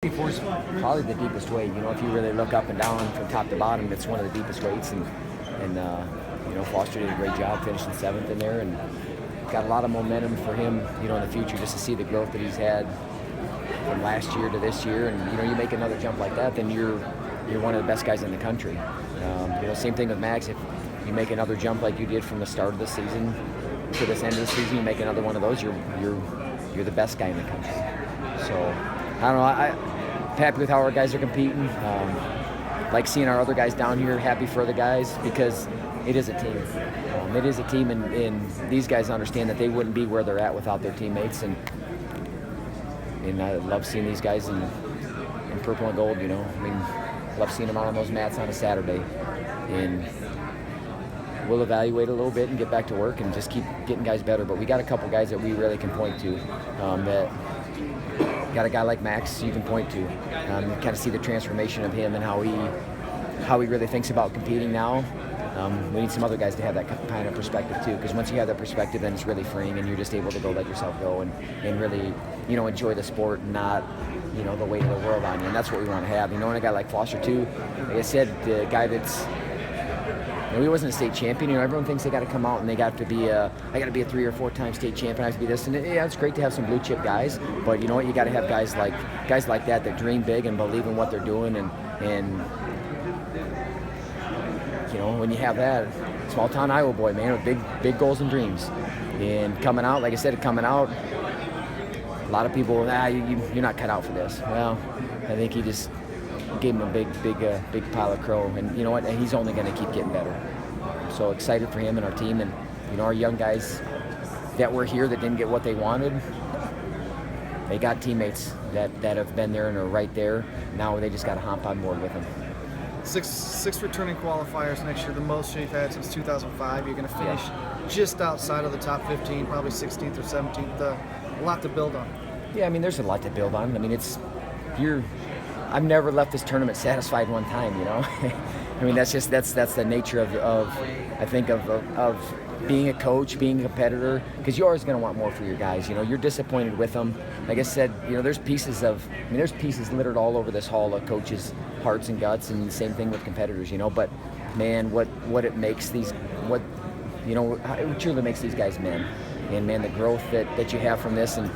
54 is probably the deepest weight. If you really look up and down from top to bottom, it's one of the deepest weights. And Foster did a great job finishing 7th in there, and got a lot of momentum for him, in the future, just to see the growth that he's had from last year to this year. And you make another jump like that, then you're one of the best guys in the country. Same thing with Max. If you make another jump like you did from the start of the season to this end of the season, you make another one of those, you're the best guy in the country. So I don't know. I'm happy with how our guys are competing. Like seeing our other guys down here. Happy for the guys because it is a team. It is a team, and these guys understand that they wouldn't be where they're at without their teammates. And I love seeing these guys in purple and gold. Love seeing them out on those mats on a Saturday. And we'll evaluate a little bit and get back to work and just keep getting guys better. But we got a couple guys that we really can point to. That got a guy like Max you can point to. Kind of see the transformation of him and how he really thinks about competing now. We need some other guys to have that kind of perspective too, because once you have that perspective, then it's really freeing, and you're just able to go let yourself go and really enjoy the sport and not the weight of the world on you. And that's what we want to have. And a guy like Foster too, like I said, the guy that's he wasn't a state champion. Everyone thinks they got to come out and they got to be I got to be a 3 or 4 time state champion. I have to be this, and yeah, it's great to have some blue chip guys, but you know what? You got to have guys like that dream big and believe in what they're doing, and when you have that, small town Iowa boy, man, with big goals and dreams, and coming out, like I said, a lot of people, you're not cut out for this. Well, I think he just gave him a big pile of crow, and you know what? He's only going to keep getting better. So excited for him and our team, and our young guys that were here that didn't get what they wanted. They got teammates that have been there and are right there. Now they just got to hop on board with them. Six returning qualifiers next year, the most you've had since 2005. You're going to finish just outside of the top 15, probably 16th or 17th. A lot to build on. Yeah, there's a lot to build on. I've never left this tournament satisfied one time, that's the nature of being a coach, being a competitor, because you're always going to want more for your guys. You're disappointed with them. Like I said, there's pieces littered all over this hall of coaches' hearts and guts, and the same thing with competitors. But man, what it makes it truly makes these guys men, and man, the growth that you have from this, and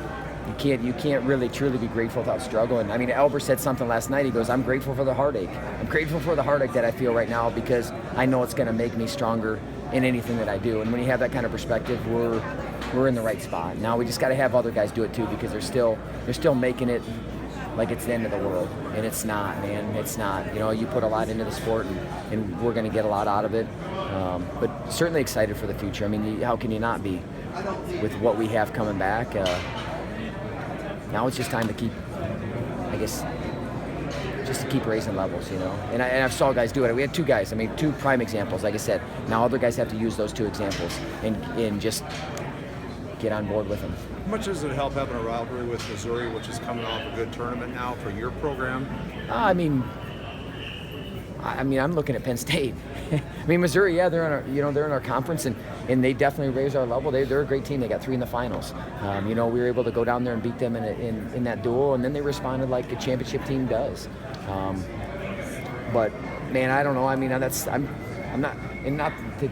you can't really truly be grateful without struggling. Albert said something last night. He goes, "I'm grateful for the heartache. I'm grateful for the heartache that I feel right now because I know it's going to make me stronger in anything that I do." And when you have that kind of perspective, we're in the right spot. Now we just got to have other guys do it too, because they're still making it like it's the end of the world, and it's not, man. It's not. You put a lot into the sport, and we're going to get a lot out of it. But certainly excited for the future. How can you not be with what we have coming back? Now it's just time to keep, to keep raising levels, And I've saw guys do it. We had 2 guys, 2 prime examples, like I said. Now other guys have to use those 2 examples and just get on board with them. How much does it help having a rivalry with Missouri, which is coming off a good tournament now for your program? I'm looking at Penn State. Missouri, yeah, they're in our conference, and they definitely raised our level. They're a great team. They got 3 in the finals. We were able to go down there and beat them in that duel, and then they responded like a championship team does. But man, I don't know. I'm not, and not to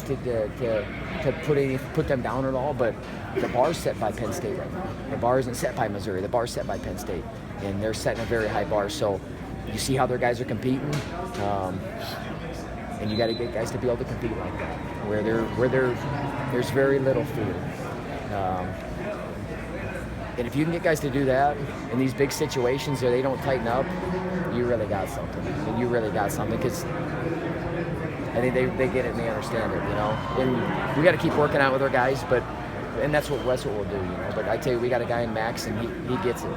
put them down at all, but the bar's set by Penn State right now. The bar isn't set by Missouri. The bar's set by Penn State, and they're setting a very high bar. So you see how their guys are competing, and you got to get guys to be able to compete like that, where there's very little fear. And if you can get guys to do that in these big situations where they don't tighten up, you really got something. You really got something, because I think they get it and they understand it, And we got to keep working out with our guys, and that's what we'll do, But I tell you, we got a guy in Max, and he gets it.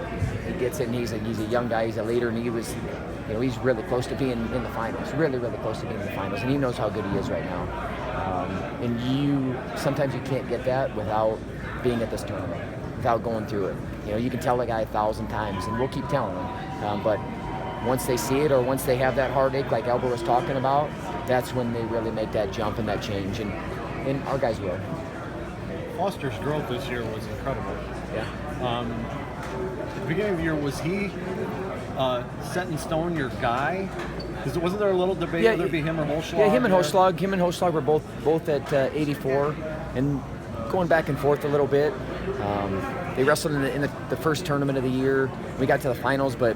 He gets it, and he's a young guy. He's a leader, and he's really close to being in the finals. Really, really close to being in the finals, and he knows how good he is right now. And sometimes you can't get that without being at this tournament, without going through it. You can tell a guy 1,000 times, and we'll keep telling them. But once they see it, or once they have that heartache, like Albert was talking about, that's when they really make that jump and that change, and our guys will. Foster's growth this year was incredible. Yeah. At the beginning of the year, was he set in stone your guy? Because wasn't there a little debate Yeah, whether it be him or Holschlag? Yeah, him and there? Holschlag were both at 84, and going back and forth a little bit. They wrestled in the first tournament of the year. We got to the finals, but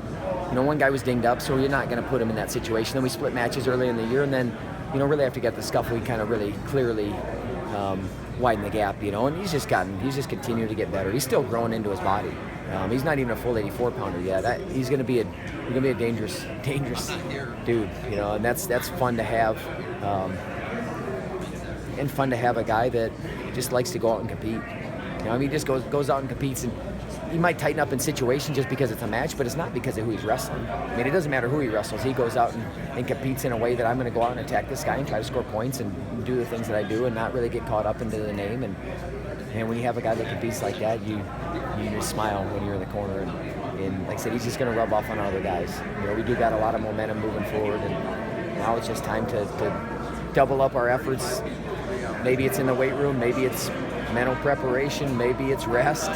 one guy was dinged up, so you're not going to put him in that situation. Then we split matches early in the year, and then really after get the scuffle, we kind of really clearly widen the gap. And he's just continued to get better. He's still growing into his body. He's not even a full 84 pounder yet. He's going to be a dangerous dude. And that's fun to have, and fun to have a guy that just likes to go out and compete. He just goes out and competes, and he might tighten up in situations just because it's a match, but it's not because of who he's wrestling. It doesn't matter who he wrestles. He goes out and competes in a way that I'm going to go out and attack this guy and try to score points and do the things that I do and not really get caught up into the name. And when you have a guy that competes like that, you just smile when you're in the corner. And like I said, he's just going to rub off on other guys. We do got a lot of momentum moving forward, and now it's just time to double up our efforts. Maybe it's in the weight room, maybe it's mental preparation, maybe it's rest.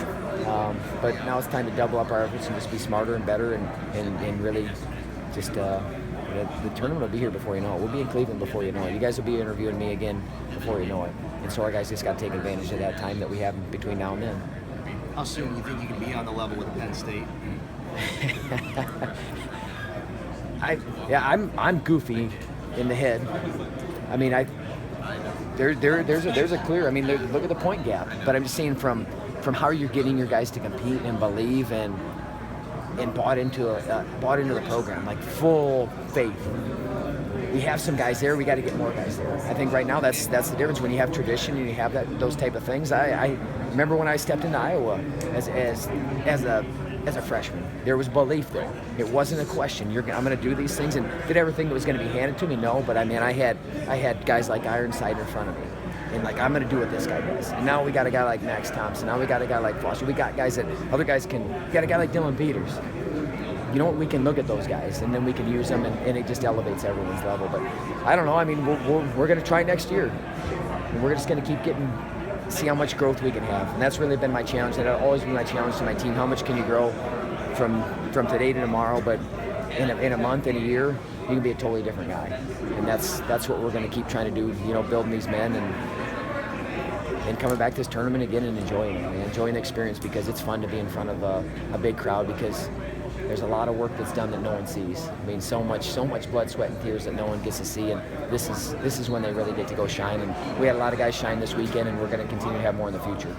But now it's time to double up our efforts and just be smarter and better and really just the tournament will be here before you know it. We'll be in Cleveland before you know it. You guys will be interviewing me again before you know it. And so our guys just got to take advantage of that time that we have between now and then. How soon do you think you can be on the level with Penn State? I'm goofy in the head. There's a clear. Look at the point gap. But I'm just saying from how you're getting your guys to compete and believe and bought into the program, like full faith. We have some guys there. We got to get more guys there. I think right now that's the difference when you have tradition and you have those type of things. I remember when I stepped into Iowa as a freshman, there was belief there. It wasn't a question. I'm going to do these things, and did everything that was going to be handed to me? No, but I had guys like Ironside in front of me, and I'm going to do what this guy does. And now we got a guy like Max Thompson. Now we got a guy like Foster. We got guys that other guys can. We got a guy like Dylan Peters. We can look at those guys, and then we can use them, and it just elevates everyone's level. But I don't know. We're going to try next year. And we're just going to keep see how much growth we can have. And that's really been my challenge. That'll always be my challenge to my team. How much can you grow from today to tomorrow? But in a month, in a year, you can be a totally different guy. And that's what we're going to keep trying to do. Building these men and coming back to this tournament again and enjoying it. Enjoying the experience because it's fun to be in front of a big crowd because there's a lot of work that's done that no one sees. So much blood, sweat, and tears that no one gets to see, and this is when they really get to go shine. And we had a lot of guys shine this weekend, and we're going to continue to have more in the future.